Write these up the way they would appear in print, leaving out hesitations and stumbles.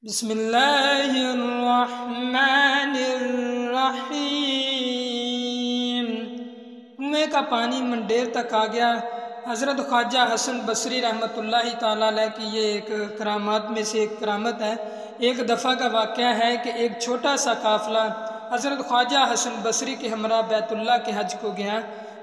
بسم اللہ الرحمن الرحیم۔ کنویں کا پانی منڈیر تک آ گیا۔ حضرت خواجہ حسن بصری رحمۃ اللہ تعالیٰ علیہ کی یہ ایک کرامات میں سے ایک کرامت ہے۔ ایک دفعہ کا واقعہ ہے کہ ایک چھوٹا سا قافلہ حضرت خواجہ حسن بصری کے ہمراہ بیت اللہ کے حج کو گیا۔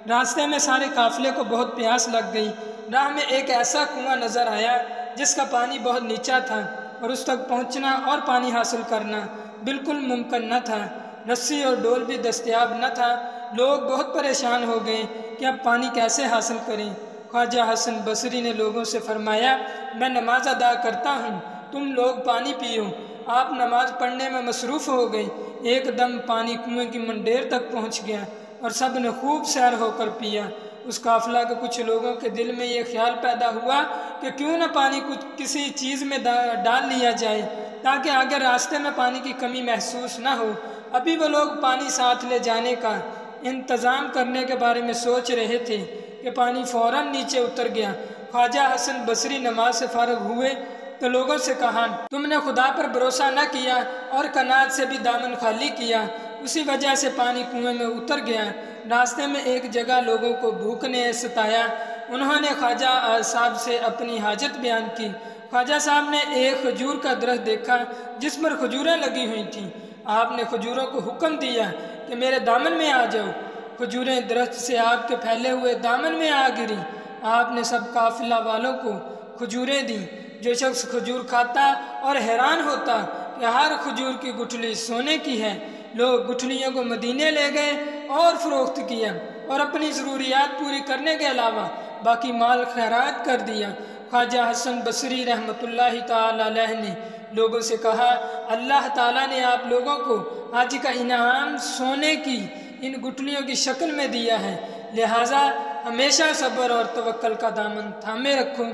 راستے میں سارے قافلے کو بہت پیاس لگ گئی۔ راہ میں ایک ایسا کنواں نظر آیا جس کا پانی بہت نیچا تھا اور اس تک پہنچنا اور پانی حاصل کرنا بالکل ممکن نہ تھا۔ رسی اور ڈول بھی دستیاب نہ تھا۔ لوگ بہت پریشان ہو گئے کہ اب پانی کیسے حاصل کریں۔ خواجہ حسن بصری نے لوگوں سے فرمایا، میں نماز ادا کرتا ہوں، تم لوگ پانی پیو۔ آپ نماز پڑھنے میں مصروف ہو گئے۔ ایک دم پانی کنویں کی منڈیر تک پہنچ گیا اور سب نے خوب سیر ہو کر پیا۔ اس قافلہ کے کچھ لوگوں کے دل میں یہ خیال پیدا ہوا کہ کیوں نہ پانی کسی چیز میں ڈال لیا جائے تاکہ آگے راستے میں پانی کی کمی محسوس نہ ہو۔ ابھی وہ لوگ پانی ساتھ لے جانے کا انتظام کرنے کے بارے میں سوچ رہے تھے کہ پانی فوراً نیچے اتر گیا۔ خواجہ حسن بصری نماز سے فارغ ہوئے تو لوگوں سے کہا، تم نے خدا پر بھروسہ نہ کیا اور قناعت سے بھی دامن خالی کیا، اسی وجہ سے پانی کنویں میں اتر گیا۔ راستے میں ایک جگہ لوگوں کو بھوک نے ستایا۔ انہوں نے خواجہ صاحب سے اپنی حاجت بیان کی۔ خواجہ صاحب نے ایک کھجور کا درخت دیکھا جس پر کھجوریں لگی ہوئی تھیں۔ آپ نے کھجوروں کو حکم دیا کہ میرے دامن میں آ جاؤ۔ کھجوریں درخت سے آپ کے پھیلے ہوئے دامن میں آ گریں۔ آپ نے سب قافلہ والوں کو کھجوریں دیں۔ جو شخص کھجور کھاتا اور حیران ہوتا کہ ہر کھجور کی گٹھلی سونے کی ہے، لوگ گٹھلیوں کو مدینے لے گئے اور فروخت کیا اور اپنی ضروریات پوری کرنے کے علاوہ باقی مال خیرات کر دیا۔ خواجہ حسن بصری رحمۃ اللہ تعالیٰ علیہ نے لوگوں سے کہا، اللہ تعالیٰ نے آپ لوگوں کو آج کا انعام سونے کی ان گٹھلیوں کی شکل میں دیا ہے، لہٰذا ہمیشہ صبر اور توکل کا دامن تھامے رکھو۔